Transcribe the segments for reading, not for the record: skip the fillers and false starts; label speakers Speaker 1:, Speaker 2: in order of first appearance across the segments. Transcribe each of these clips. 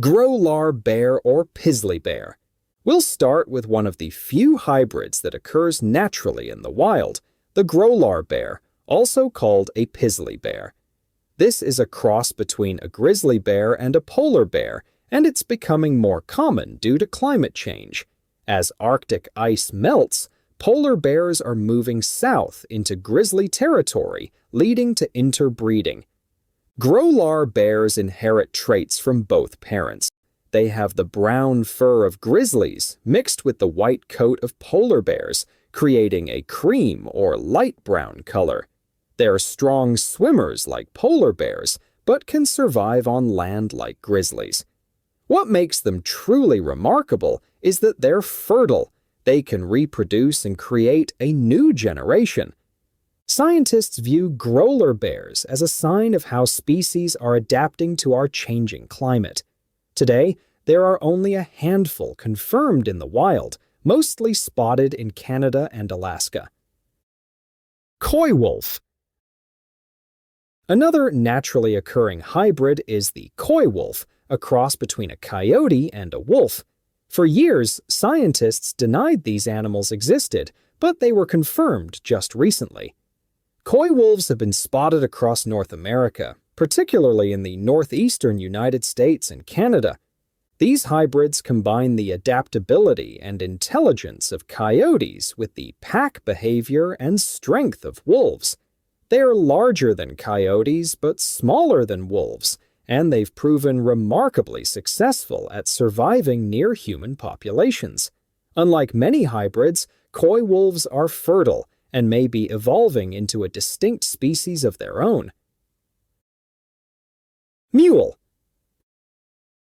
Speaker 1: Grolar bear or pizzly bear. We'll start with one of the few hybrids that occurs naturally in the wild, the Grolar bear, also called a pizzly bear. This is a cross between a grizzly bear and a polar bear, and it's becoming more common due to climate change. As Arctic ice melts, polar bears are moving south into grizzly territory, leading to interbreeding. Grolar bears inherit traits from both parents. They have the brown fur of grizzlies mixed with the white coat of polar bears, creating a cream or light brown color. They're strong swimmers like polar bears, but can survive on land like grizzlies. What makes them truly remarkable is that they're fertile. They can reproduce and create a new generation. Scientists view Grolar bears as a sign of how species are adapting to our changing climate. Today, there are only a handful confirmed in the wild, mostly spotted in Canada and Alaska. Coywolf. Another naturally occurring hybrid is the Coywolf, a cross between a coyote and a wolf. For years, scientists denied these animals existed, but they were confirmed just recently. Coywolves have been spotted across North America, particularly in the northeastern United States and Canada. These hybrids combine the adaptability and intelligence of coyotes with the pack behavior and strength of wolves. They are larger than coyotes but smaller than wolves, and they've proven remarkably successful at surviving near human populations. Unlike many hybrids, coy wolves are fertile and may be evolving into a distinct species of their own. Mule.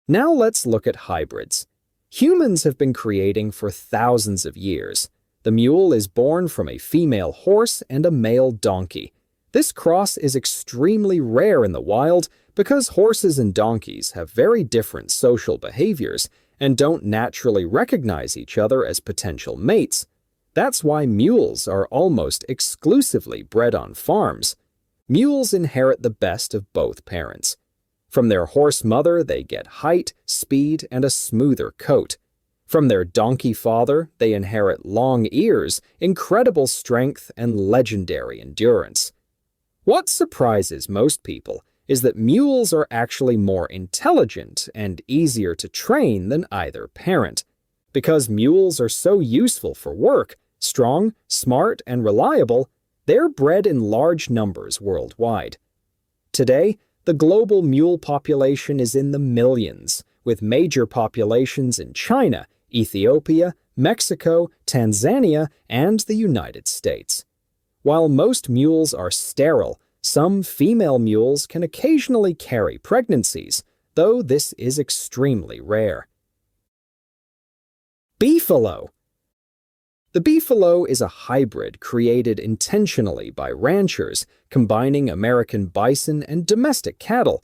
Speaker 1: Now let's look at hybrids. Humans have been creating for thousands of years. The mule is born from a female horse and a male donkey. This cross is extremely rare in the wild because horses and donkeys have very different social behaviors and don't naturally recognize each other as potential mates. That's why mules are almost exclusively bred on farms. Mules inherit the best of both parents. From their horse mother, they get height, speed, and a smoother coat. From their donkey father, they inherit long ears, incredible strength, and legendary endurance. What surprises most people is that mules are actually more intelligent and easier to train than either parent. Because mules are so useful for work, strong, smart, and reliable, they're bred in large numbers worldwide. Today, the global mule population is in the millions, with major populations in China, Ethiopia, Mexico, Tanzania, and the United States. While most mules are sterile, some female mules can occasionally carry pregnancies, though this is extremely rare. Beefalo. The beefalo is a hybrid created intentionally by ranchers, combining American bison and domestic cattle.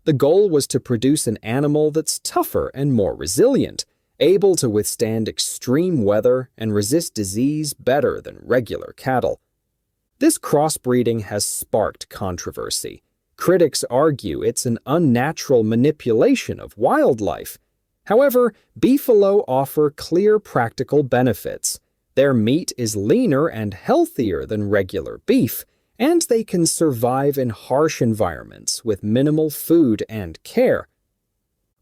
Speaker 1: The goal was to produce an animal that's tougher and more resilient, able to withstand extreme weather and resist disease better than regular cattle. This crossbreeding has sparked controversy. Critics argue it's an unnatural manipulation of wildlife. However, beefalo offer clear practical benefits. Their meat is leaner and healthier than regular beef, and they can survive in harsh environments with minimal food and care.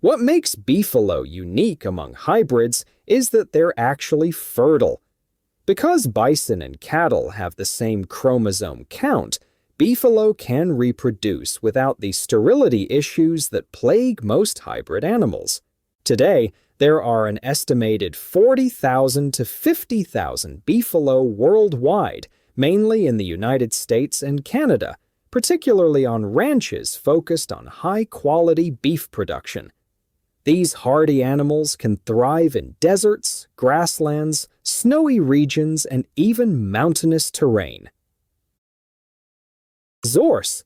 Speaker 1: What makes beefalo unique among hybrids is that they're actually fertile. Because bison and cattle have the same chromosome count, beefalo can reproduce without the sterility issues that plague most hybrid animals. Today, there are an estimated 40,000 to 50,000 beefalo worldwide, mainly in the United States and Canada, particularly on ranches focused on high-quality beef production. These hardy animals can thrive in deserts, grasslands, snowy regions, and even mountainous terrain. Zorse.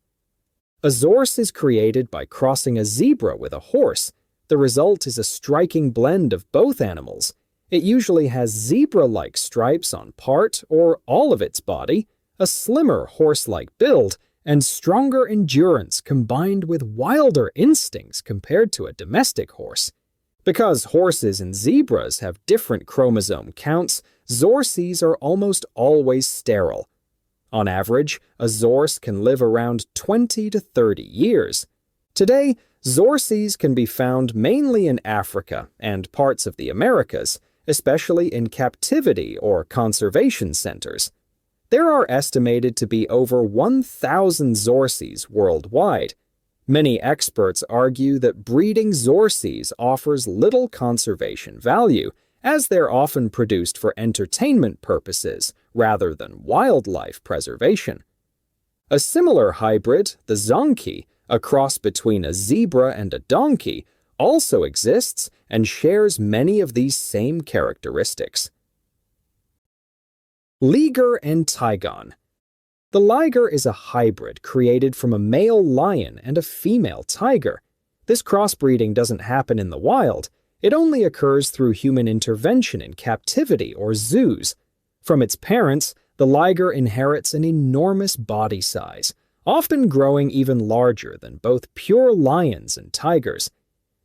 Speaker 1: A zorse is created by crossing a zebra with a horse. The result is a striking blend of both animals. It usually has zebra-like stripes on part or all of its body, a slimmer horse-like build, and stronger endurance combined with wilder instincts compared to a domestic horse. Because horses and zebras have different chromosome counts, Zorses are almost always sterile. On average, a zorse can live around 20 to 30 years. Today, Zorses can be found mainly in Africa and parts of the Americas, especially in captivity or conservation centers. There are estimated to be over 1,000 Zorses worldwide. Many experts argue that breeding Zorses offers little conservation value, as they're often produced for entertainment purposes rather than wildlife preservation. A similar hybrid, the zonkey, a cross between a zebra and a donkey, also exists and shares many of these same characteristics. Liger and tigon. The liger is a hybrid created from a male lion and a female tiger. This crossbreeding doesn't happen in the wild. It only occurs through human intervention in captivity or zoos. From its parents, the liger inherits an enormous body size, often growing even larger than both pure lions and tigers.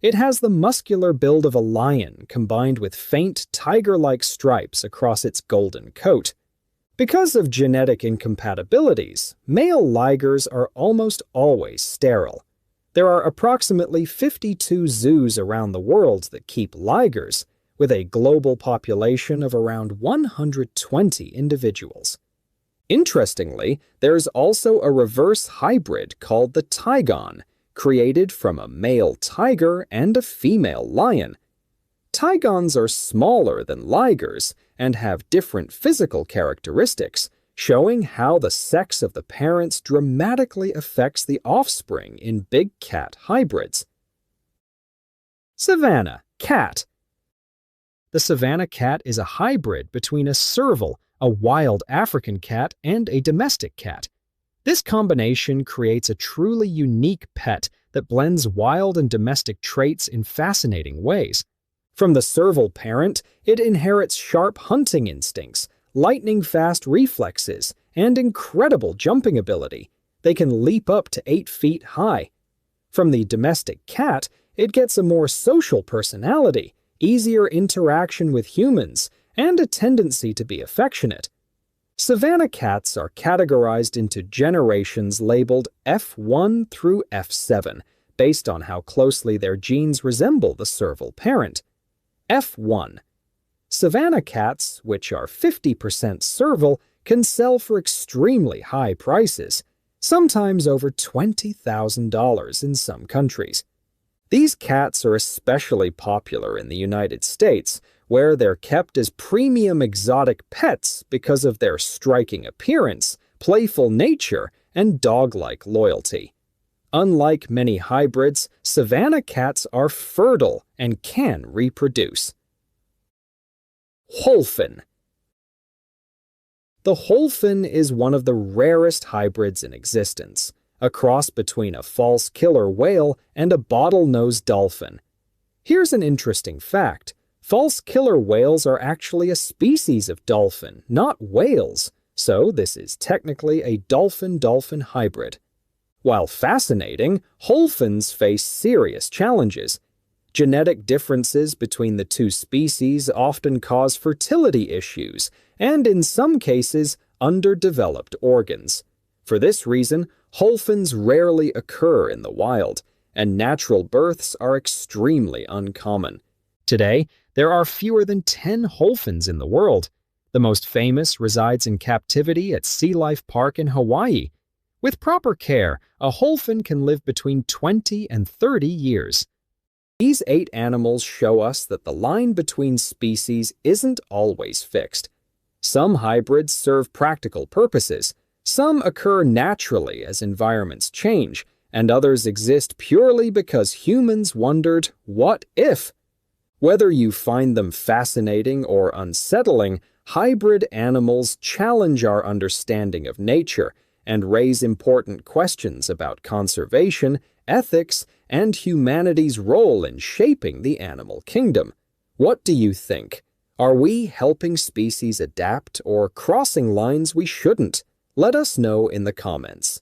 Speaker 1: It has the muscular build of a lion combined with faint tiger-like stripes across its golden coat. Because of genetic incompatibilities, male ligers are almost always sterile. There are approximately 52 zoos around the world that keep ligers, with a global population of around 120 individuals. Interestingly, there's also a reverse hybrid called the tigon, created from a male tiger and a female lion. Tigons are smaller than ligers and have different physical characteristics, showing how the sex of the parents dramatically affects the offspring in big cat hybrids. Savannah cat. The Savannah cat is a hybrid between a serval, a wild African cat, and a domestic cat. This combination creates a truly unique pet that blends wild and domestic traits in fascinating ways. From the serval parent, it inherits sharp hunting instincts, lightning-fast reflexes, and incredible jumping ability. They can leap up to 8 feet high. From the domestic cat, it gets a more social personality, easier interaction with humans, and a tendency to be affectionate. Savannah cats are categorized into generations labeled F1 through F7, based on how closely their genes resemble the serval parent. F1. Savannah cats, which are 50% serval, can sell for extremely high prices, sometimes over $20,000 in some countries. These cats are especially popular in the United States, where they're kept as premium exotic pets because of their striking appearance, playful nature, and dog-like loyalty. Unlike many hybrids, Savannah cats are fertile and can reproduce. Wholphin. The wholphin is one of the rarest hybrids in existence, a cross between a false killer whale and a bottlenose dolphin. Here's an interesting fact. False killer whales are actually a species of dolphin, not whales, so this is technically a dolphin-dolphin hybrid. While fascinating, wholphins face serious challenges. Genetic differences between the two species often cause fertility issues and, in some cases, underdeveloped organs. For this reason, wholphins rarely occur in the wild, and natural births are extremely uncommon. Today, there are fewer than 10 wholphins in the world. The most famous resides in captivity at Sea Life Park in Hawaii. With proper care, a wholphin can live between 20 and 30 years. These 8 animals show us that the line between species isn't always fixed. Some hybrids serve practical purposes, some occur naturally as environments change, and others exist purely because humans wondered, what if? Whether you find them fascinating or unsettling, hybrid animals challenge our understanding of nature and raise important questions about conservation, ethics, and humanity's role in shaping the animal kingdom. What do you think? Are we helping species adapt or crossing lines we shouldn't? Let us know in the comments.